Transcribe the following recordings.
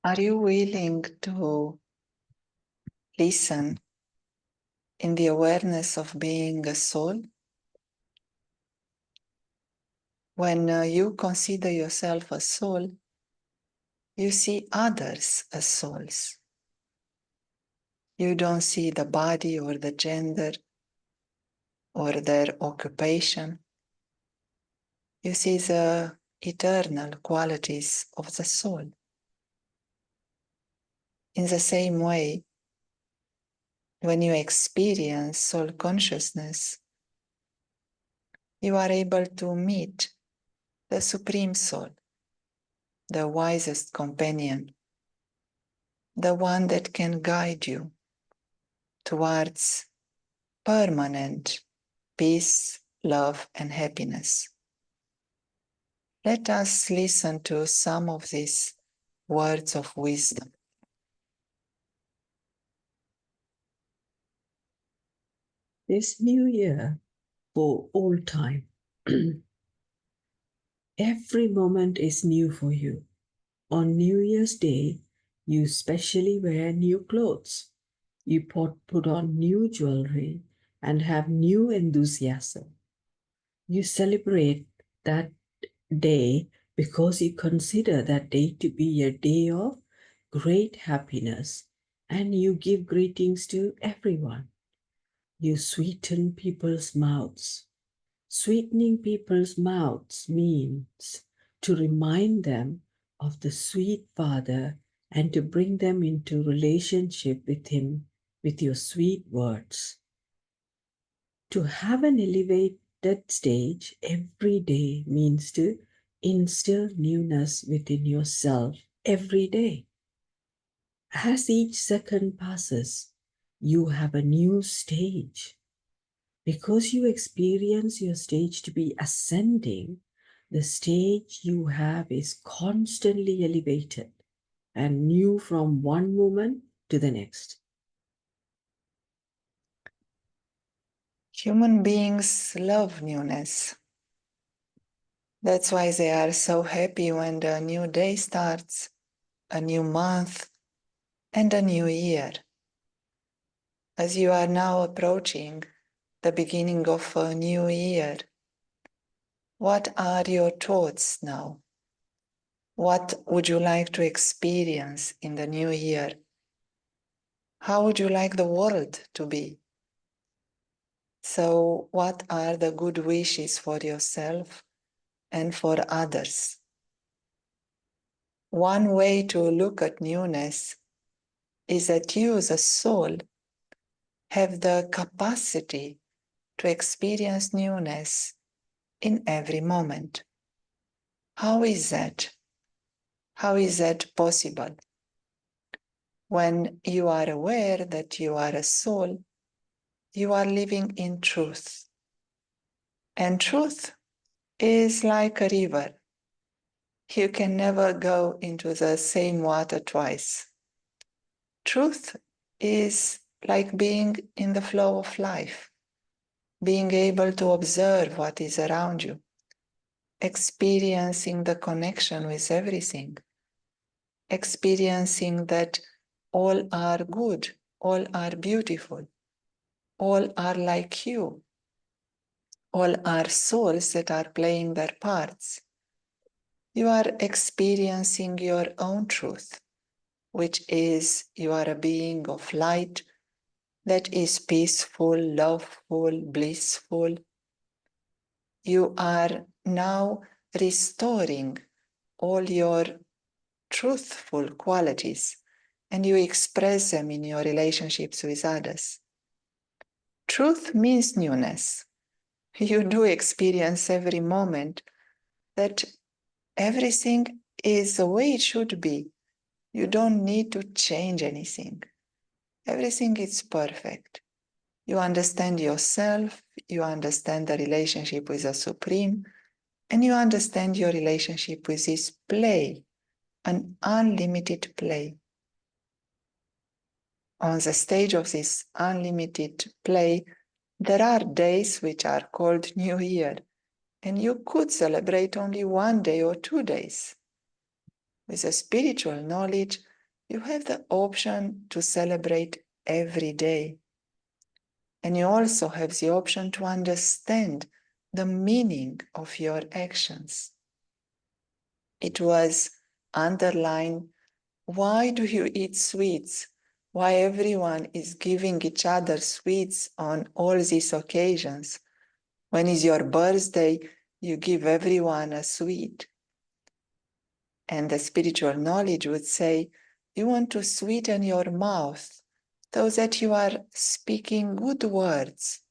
Are you willing to listen in the awareness of being a soul? When you consider yourself a soul, you see others as souls. You don't see the body or the gender or their occupation. You see the eternal qualities of the soul. In the same way, when you experience soul consciousness, you are able to meet the Supreme Soul, the wisest companion, the one that can guide you towards permanent peace, love, and happiness. Let us listen to some of these words of wisdom. This new year, for all time, every moment is new for you. On New Year's Day, you specially wear new clothes. You put on new jewelry and have new enthusiasm. You celebrate that day because you consider that day to be a day of great happiness, and you give greetings to everyone. You sweeten people's mouths. Sweetening people's mouths means to remind them of the sweet Father and to bring them into relationship with Him with your sweet words. To have an elevated stage every day means to instill newness within yourself every day. As each second passes, you have a new stage. Because you experience your stage to be ascending, the stage you have is constantly elevated and new from one moment to the next. Human beings love newness. That's why they are so happy when the new day starts, a new month, and a new year. As you are now approaching the beginning of a new year, what are your thoughts now? What would you like to experience in the new year? How would you like the world to be? So, what are the good wishes for yourself and for others? One way to look at newness is that you, as a soul, have the capacity to experience newness in every moment. How is that? How is that possible? When you are aware that you are a soul, you are living in truth. And truth is like a river. You can never go into the same water twice. Truth is like being in the flow of life, being able to observe what is around you, experiencing the connection with everything, experiencing that all are good, all are beautiful, all are like you, all are souls that are playing their parts. You are experiencing your own truth, which is you are a being of light that is peaceful, loveful, blissful. You are now restoring all your truthful qualities and you express them in your relationships with others. Truth means newness. You do experience every moment that everything is the way it should be. You don't need to change anything. Everything is perfect. You understand yourself, you understand the relationship with the Supreme, and you understand your relationship with this play, an unlimited play. On the stage of this unlimited play, there are days which are called New Year, and you could celebrate only 1 day or 2 days. With a spiritual knowledge, You have the option to celebrate every day. And you also have the option to understand the meaning of your actions. It was underlined, why do you eat sweets? Why everyone is giving each other sweets on all these occasions? When is your birthday, you give everyone a sweet. And the spiritual knowledge would say, you want to sweeten your mouth so that you are speaking good words.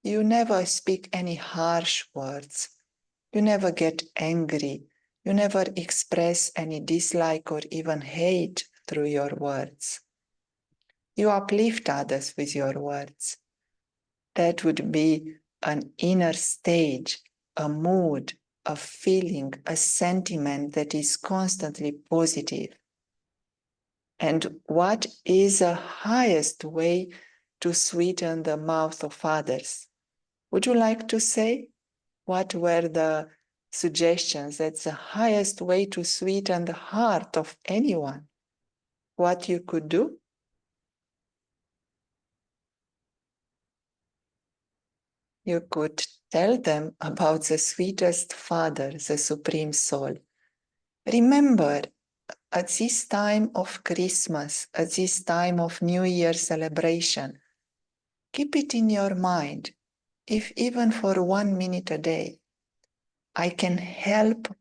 You never speak any harsh words. You never get angry. You never express any dislike or even hate through your words. You uplift others with your words. That would be an inner stage, a mood, a feeling, a sentiment that is constantly positive. And what is the highest way to sweeten the mouth of others? Would you like to say? What were the suggestions? That's the highest way to sweeten the heart of anyone. What you could do? You could tell them about the sweetest Father, the Supreme Soul. Remember, at this time of Christmas, at this time of New Year celebration, keep it in your mind, if even for 1 minute a day, I can help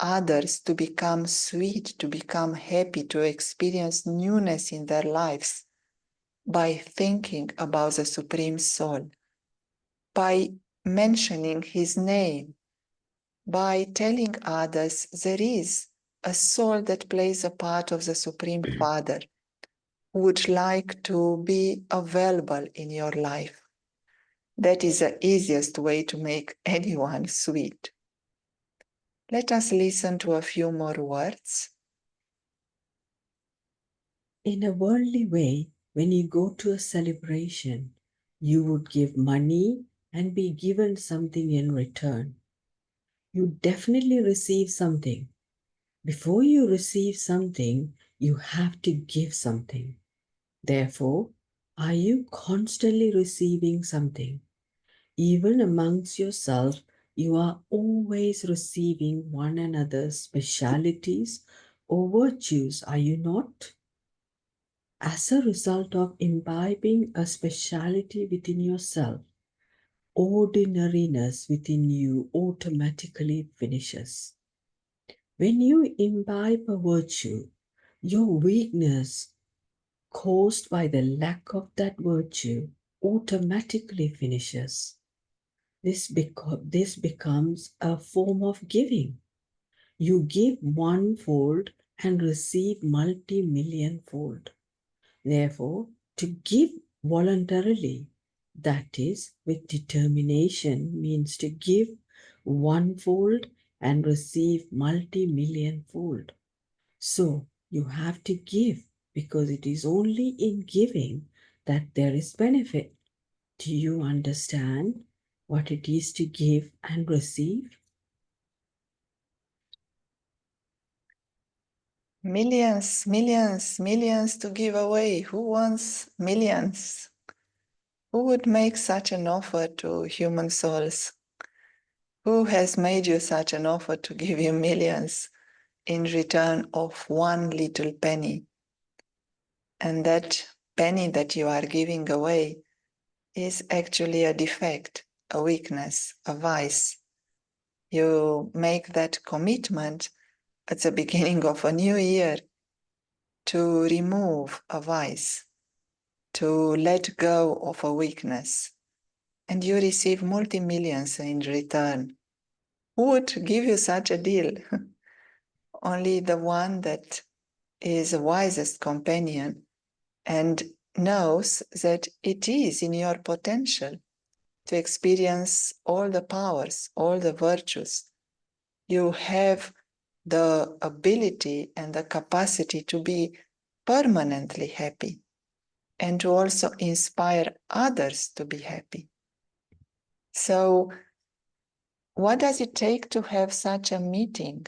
others to become sweet, to become happy, to experience newness in their lives by thinking about the Supreme Soul, by mentioning his name, by telling others there is a soul that plays a part of the Supreme Father who would like to be available in your life. That is the easiest way to make anyone sweet. Let us listen to a few more words. In a worldly way, when you go to a celebration, you would give money and be given something in return. You definitely receive something. Before you receive something, you have to give something. Therefore, are you constantly receiving something? Even amongst yourself, you are always receiving one another's specialities or virtues, are you not? As a result of imbibing a speciality within yourself, ordinariness within you automatically finishes. When you imbibe a virtue, your weakness caused by the lack of that virtue automatically finishes. This becomes a form of giving. You give one-fold and receive multi-million-fold. Therefore, to give voluntarily, that is, with determination, means to give one-fold and receive multi-million-fold. So, you have to give because it is only in giving that there is benefit. Do you understand what it is to give and receive? Millions, millions, millions to give away. Who wants millions? Who would make such an offer to human souls? Who has made you such an offer to give you millions in return of one little penny? And that penny that you are giving away is actually a defect, a weakness, a vice. You make that commitment at the beginning of a new year to remove a vice, to let go of a weakness, and you receive multi-millions in return. Who would give you such a deal? Only the one that is the wisest companion and knows that it is in your potential to experience all the powers, all the virtues. You have the ability and the capacity to be permanently happy and to also inspire others to be happy. So, what does it take to have such a meeting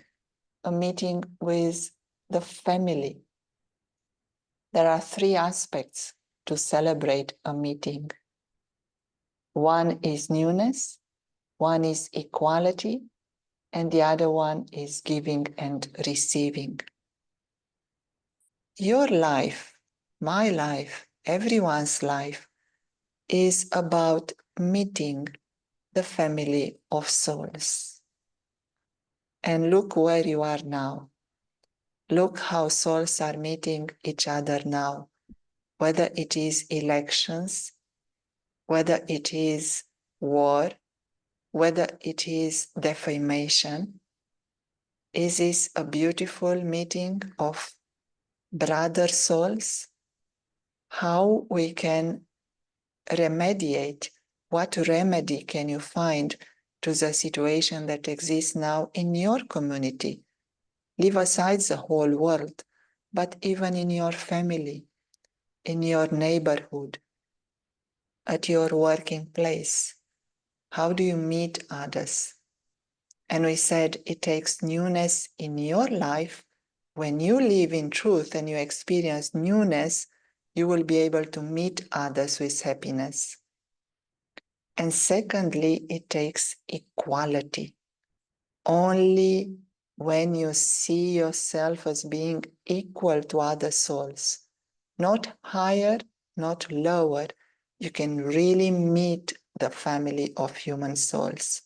with the family? There are three aspects to celebrate a meeting. One is newness, one is equality, and the other one is giving and receiving. Your life, my life, everyone's life is about meeting the family of souls. And look where you are now. Look how souls are meeting each other now, whether it is elections, whether it is war, whether it is defamation. Is this a beautiful meeting of brother souls? How we can remediate, what remedy can you find to the situation that exists now in your community? Leave aside the whole world, but even in your family, in your neighborhood, at your working place. How do you meet others? And we said it takes newness in your life. When you live in truth and you experience newness, you will be able to meet others with happiness. And secondly, it takes equality. Only when you see yourself as being equal to other souls, not higher, not lower, you can really meet the family of human souls.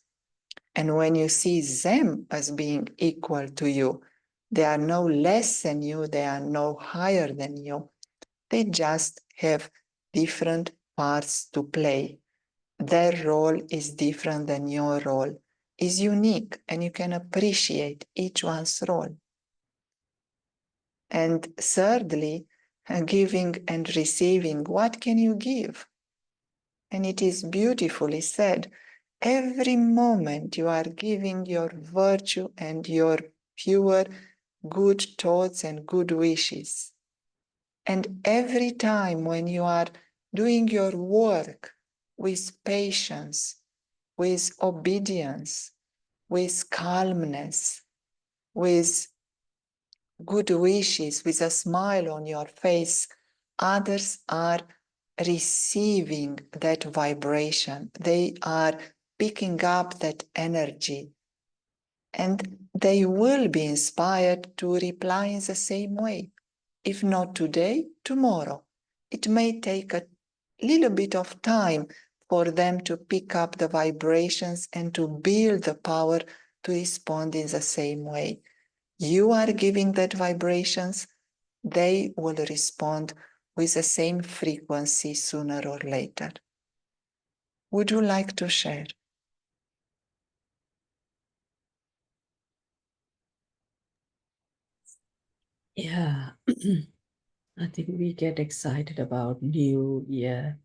And when you see them as being equal to you, they are no less than you, they are no higher than you. They just have different parts to play. Their role is different than your role, is unique, and you can appreciate each one's role. And thirdly, giving and receiving. What can you give? And it is beautifully said, every moment you are giving your virtue and your pure good thoughts and good wishes. And every time when you are doing your work with patience, with obedience, with calmness, with good wishes, with a smile on your face, others are receiving that vibration. They are picking up that energy, and they will be inspired to reply in the same way. If not today, tomorrow. It may take a little bit of time for them to pick up the vibrations and to build the power to respond in the same way. You are giving that vibrations, they will respond with the same frequency sooner or later. Would you like to share? Yeah, I think we get excited about new year,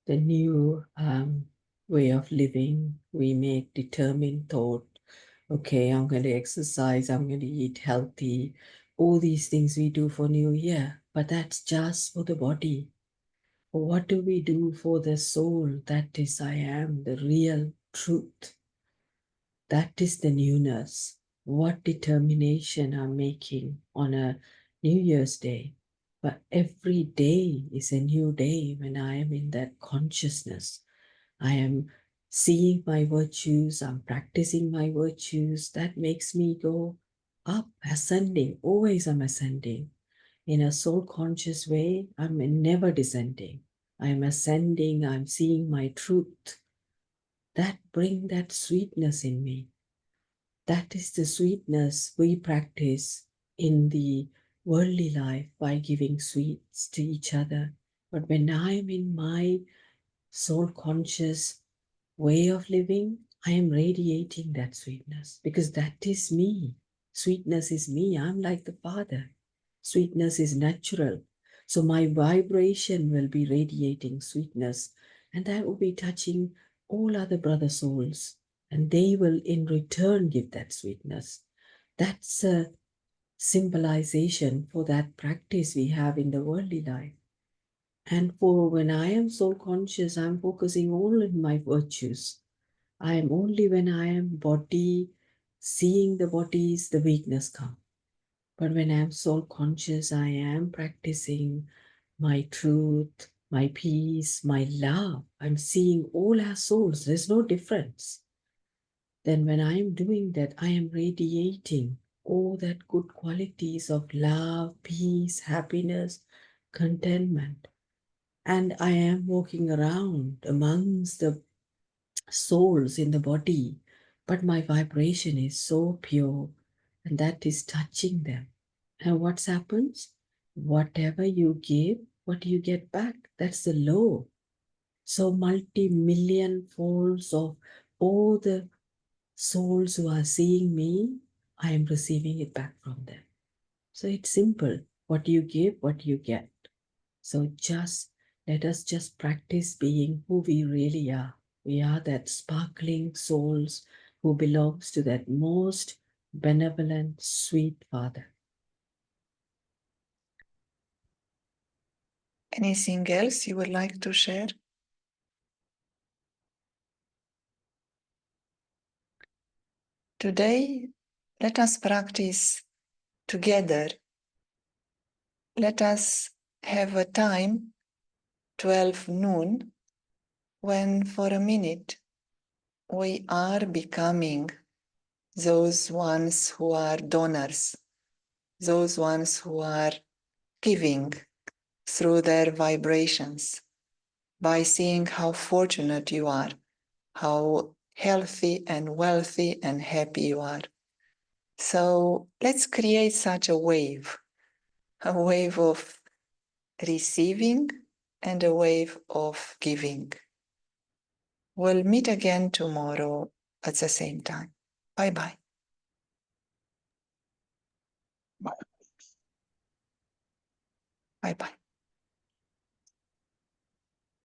the new way of living. We make determined thought, okay, I'm going to exercise, I'm going to eat healthy, all these things we do for new year, but that's just for the body. What do we do for the soul? That is, I am the real truth. That is the newness. What determination I'm making on a New Year's Day. But every day is a new day when I am in that consciousness. I am seeing my virtues, I'm practicing my virtues. That makes me go up, ascending. Always I'm ascending. In a soul conscious way, I'm never descending. I'm ascending, I'm seeing my truth. That bring that sweetness in me. That is the sweetness we practice in the worldly life by giving sweets to each other. But when I'm in my soul conscious way of living, I am radiating that sweetness because that is me. Sweetness is me. I'm like the Father. Sweetness is natural. So my vibration will be radiating sweetness, and that will be touching all other brother souls, and they will in return give that sweetness. That's a symbolization for that practice we have in the worldly life. And for when I am soul conscious, I'm focusing all in my virtues. I am only when I am body, seeing the bodies, the weakness come. But when I'm soul conscious, I am practicing my truth, my peace, my love. I'm seeing all our souls. There's no difference. Then when I am doing that, I am radiating all that good qualities of love, peace, happiness, contentment. And I am walking around amongst the souls in the body, but my vibration is so pure, and that is touching them. And what happens? Whatever you give, what you get back? That's the law. So multi-million folds of all the souls who are seeing me, I am receiving it back from them. So it's simple. What you give, what you get. So just let us just practice being who we really are. We are that sparkling souls who belongs to that most benevolent, sweet Father. Anything else you would like to share? Today, let us practice together. Let us have a time, 12 noon, when for a minute we are becoming those ones who are donors, those ones who are giving through their vibrations, by seeing how fortunate you are, how healthy and wealthy and happy you are. So let's create such a wave of receiving and a wave of giving. We'll meet again tomorrow at the same time. Bye-bye. Bye-bye.